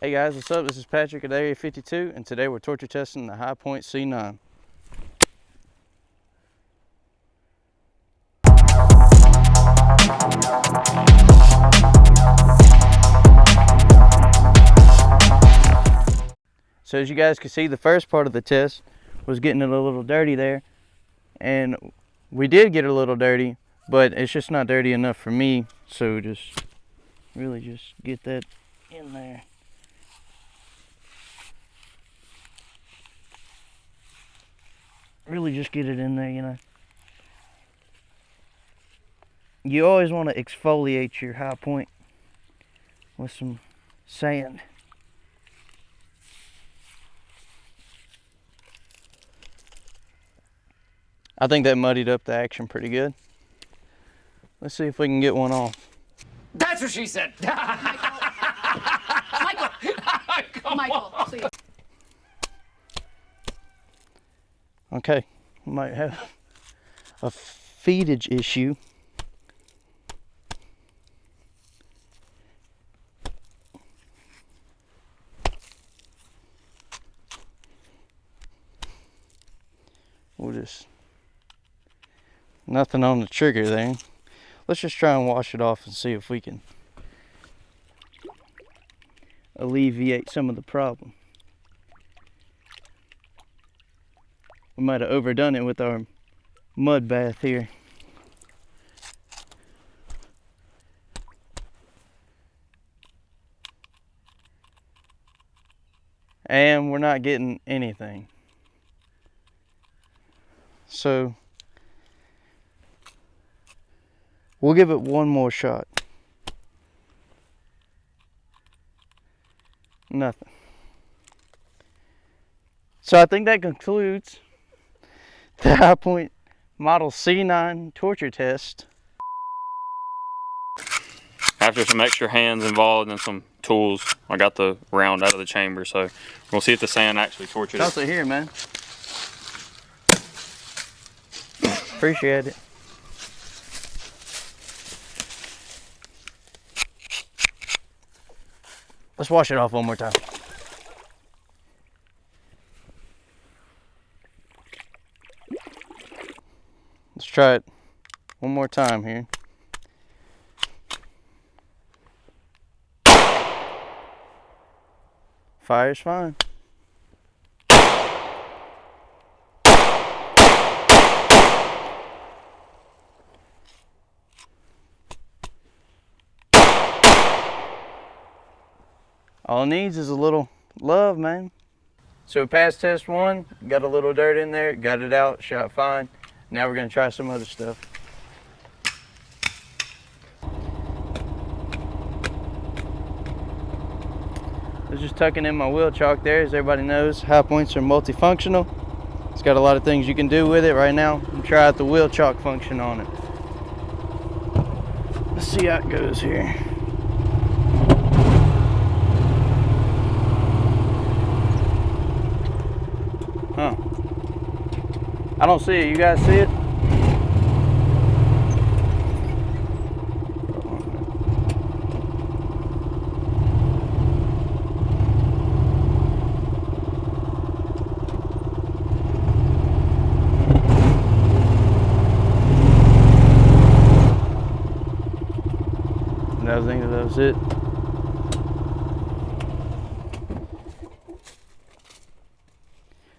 Hey guys, what's up? This is Patrick at Area 52, and today we're torture testing the High Point C-9. So as you guys can see, the first part of the test was getting it a little dirty there, and we did get it a little dirty, but it's just not dirty enough for me, so just get that in there. Really just get it in there, you know. You always want to exfoliate your high point with some sand. I think that muddied up the action pretty good. Let's see if we can get one off. That's what she said. Michael, please. Okay, we might have a feedage issue. We'll just, nothing on the trigger there. Let's just try and wash it off and see if we can alleviate some of the problem. We might have overdone it with our mud bath here. And we're not getting anything. So we'll give it one more shot. Nothing. So I think that concludes the High Point Model C-9 torture test. After some extra hands involved and some tools, I got the round out of the chamber, so we'll see if the sand actually tortured it. Toss it here, man. Appreciate it. Let's wash it off one more time. Let's try it one more time here. Fire's fine. All it needs is a little love, man. So we passed test one, got a little dirt in there, got it out, shot fine. Now we're gonna try some other stuff. I was just tucking in my wheel chalk there. As everybody knows, High Points are multifunctional. It's got a lot of things you can do with it. Right now, I'm try out the wheel chalk function on it. Let's see how it goes here. Huh. I don't see it. You guys see it? I think that was it.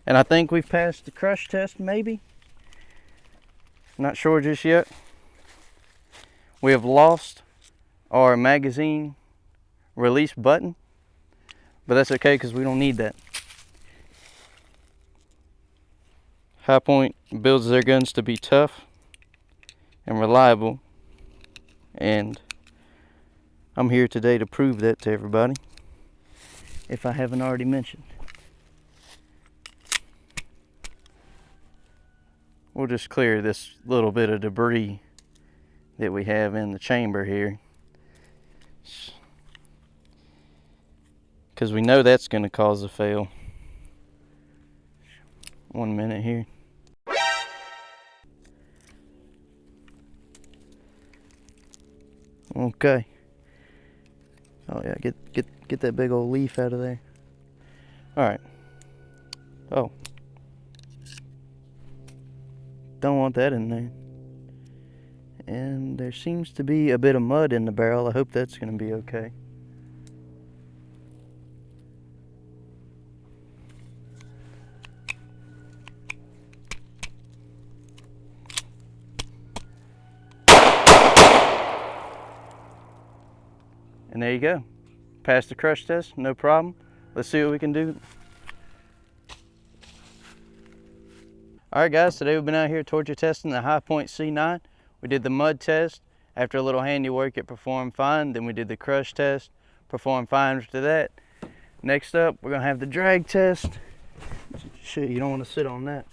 And I think we've passed the crush test, maybe. Not sure just yet. We have lost our magazine release button, but that's okay because we don't need that. High Point builds their guns to be tough and reliable, and I'm here today to prove that to everybody, if I haven't already mentioned. We'll just clear this little bit of debris that we have in the chamber here, because we know that's going to cause a fail. 1 minute here. Okay. Oh yeah, get that big old leaf out of there. Alright. Oh. Don't want that in there. And there seems to be a bit of mud in the barrel. I hope that's going to be okay. And there you go. Passed the crush test, no problem. Let's see what we can do. Alright guys, today we've been out here torture testing the Hi-Point C-9. We did the mud test. After a little handiwork, it performed fine. Then we did the crush test, performed fine after that. Next up, we're gonna have the drag test. Shit, you don't want to sit on that.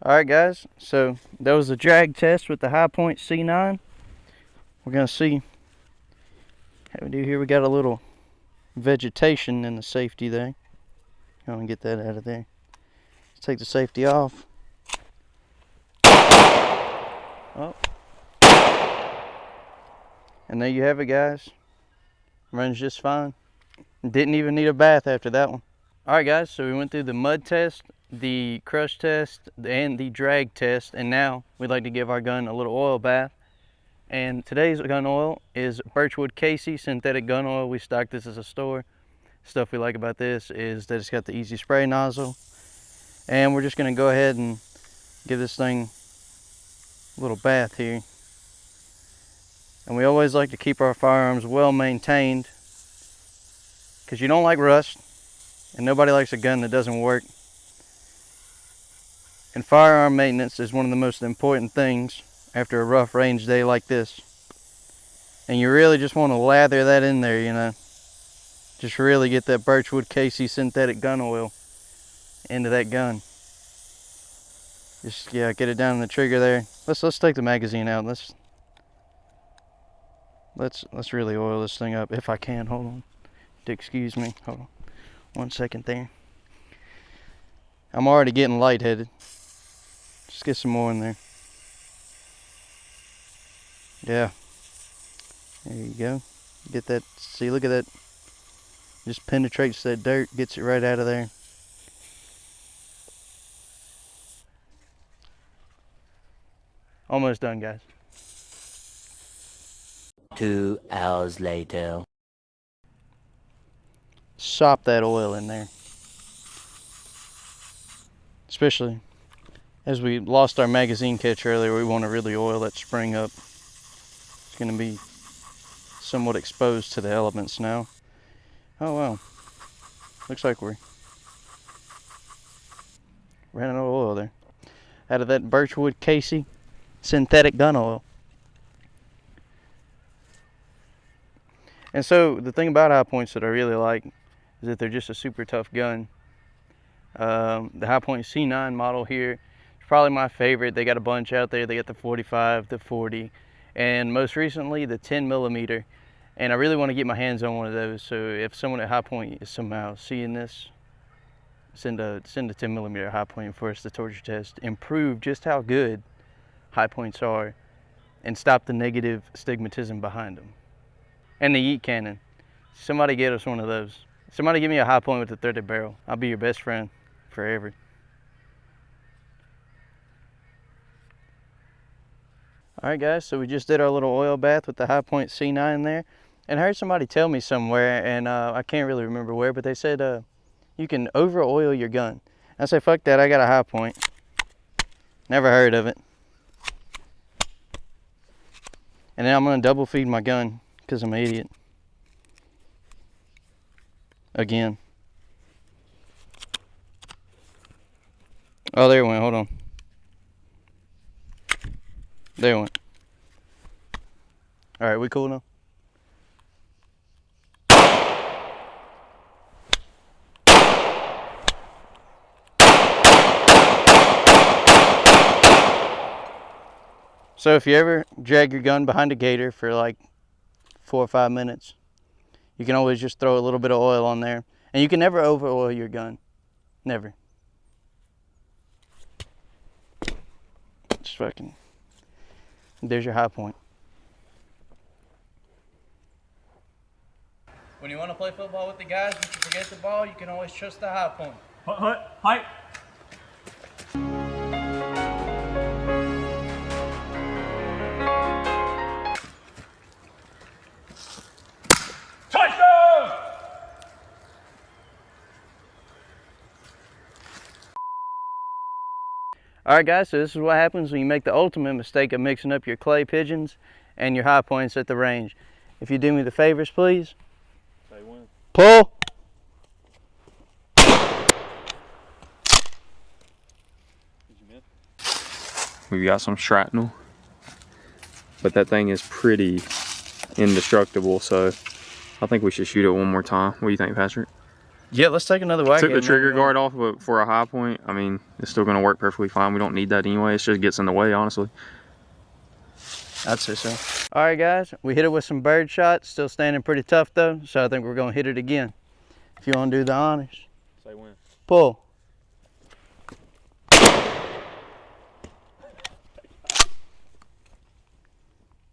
Alright guys, so that was the drag test with the Hi-Point C-9. We're going to see how we do here. We got a little vegetation in the safety there. I'm going to get that out of there. Let's take the safety off. Oh. And there you have it guys. Runs just fine. Didn't even need a bath after that one. Alright guys, so we went through the mud test, the crush test, and the drag test, and now we'd like to give our gun a little oil bath. And today's gun oil is Birchwood Casey synthetic gun oil. We stocked this as a store. Stuff we like about this is that it's got the easy spray nozzle. And we're just going to go ahead and give this thing a little bath here. And we always like to keep our firearms well maintained, because you don't like rust. And nobody likes a gun that doesn't work. And firearm maintenance is one of the most important things after a rough range day like this. And you really just want to lather that in there, you know. Just really get that Birchwood Casey synthetic gun oil into that gun. Just, yeah, get it down in the trigger there. Let's take the magazine out. Let's really oil this thing up if I can. Hold on. Excuse me. Hold on. 1 second there. I'm already getting lightheaded. Just get some more in there. Yeah. There you go. Get that. See, look at that. Just penetrates that dirt, gets it right out of there. Almost done, guys. 2 hours later. Sop that oil in there. Especially as we lost our magazine catch earlier, we want to really oil that spring up. It's going to be somewhat exposed to the elements now. Oh wow. Looks like we're running out of oil there. Out of that Birchwood Casey synthetic gun oil. And so the thing about Hi-Points that I really like is that they're just a super tough gun. The Hi-Point C-9 model here is probably my favorite. They got a bunch out there. They got the 45, the 40, and most recently the 10mm. And I really want to get my hands on one of those. So if someone at Hi-Point is somehow seeing this, send a 10mm Hi-Point for us to torture test, improve just how good Hi-Points are, and stop the negative stigmatism behind them. And the yeet cannon. Somebody get us one of those. Somebody give me a Hi-Point with a threaded barrel. I'll be your best friend forever. Alright guys, so we just did our little oil bath with the Hi-Point C-9 there. And I heard somebody tell me somewhere, and I can't really remember where, but they said you can over oil your gun. I said, fuck that, I got a Hi-Point. Never heard of it. And then I'm going to double feed my gun, because I'm an idiot. Again. Oh, there it went. Hold on. Doing. All right, we cool now? So if you ever drag your gun behind a gator for like 4 or 5 minutes, you can always just throw a little bit of oil on there. And you can never over oil your gun. Never. Just fucking, there's your high point. When you want to play football with the guys, if you forget the ball, you can always trust the high point. Height. Alright guys, so this is what happens when you make the ultimate mistake of mixing up your clay pigeons and your high points at the range. If you do me the favors, please. Say when. Pull! We've got some shrapnel, but that thing is pretty indestructible, so I think we should shoot it one more time. What do you think, Patrick? Yeah, let's take another whack. Took the trigger guard off, but for a high point, I mean, it's still going to work perfectly fine. We don't need that anyway. It just gets in the way, honestly. I'd say so. All right, guys, we hit it with some bird shots. Still standing pretty tough, though, so I think we're going to hit it again. If you want to do the honors. Say when. Pull.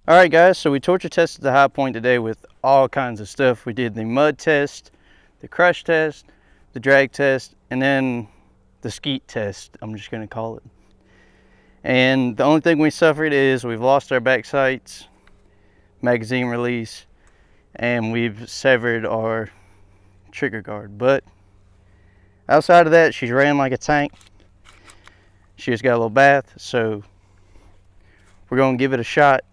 All right, guys, so we torture tested the high point today with all kinds of stuff. We did the mud test, the crush test, the drag test, and then the SKEET test, I'm just going to call it. And the only thing we suffered is we've lost our back sights, magazine release, and we've severed our trigger guard. But outside of that, she's ran like a tank. She just got a little bath, so we're going to give it a shot.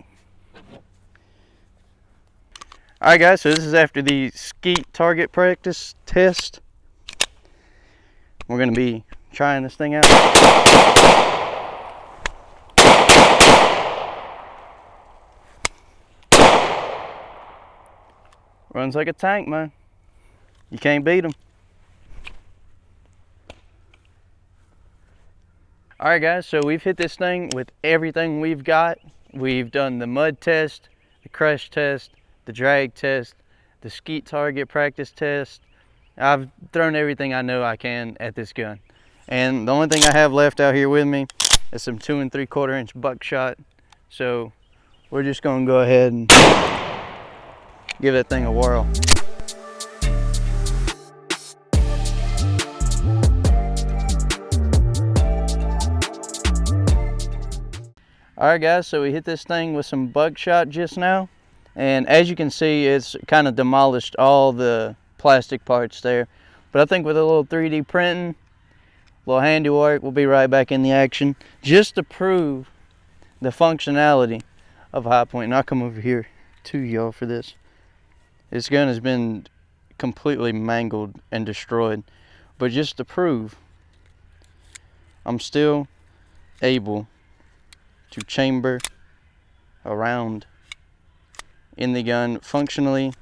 Alright guys, so this is after the SKEET target practice test. We're going to be trying this thing out. Runs like a tank, man. You can't beat him. Alright guys, so we've hit this thing with everything we've got. We've done the mud test, the crush test, the drag test, the SKEET target practice test. I've thrown everything I know I can at this gun. And the only thing I have left out here with me is some 2 3/4 inch buckshot. So we're just gonna go ahead and give that thing a whirl. Alright guys, so we hit this thing with some buckshot just now. And as you can see, it's kind of demolished all the plastic parts there. But I think with a little 3D printing, a little handiwork, we'll be right back in the action. Just to prove the functionality of a high point. And I'll come over here to y'all for this. This gun has been completely mangled and destroyed. But just to prove, I'm still able to chamber around in the gun. Functionally,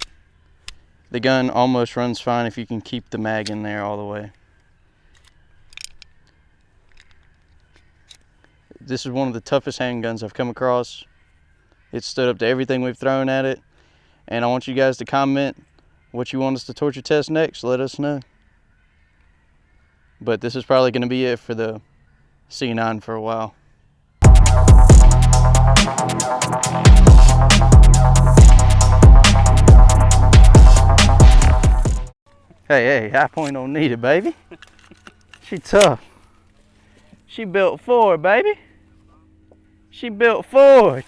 the gun almost runs fine if you can keep the mag in there all the way. This is one of the toughest handguns I've come across. It stood up to everything we've thrown at it. And I want you guys to comment what you want us to torture test next. Let us know. But this is probably going to be it for the C-9 for a while. Hey, high point don't need it, baby. She tough. She built for it, baby. She built for it.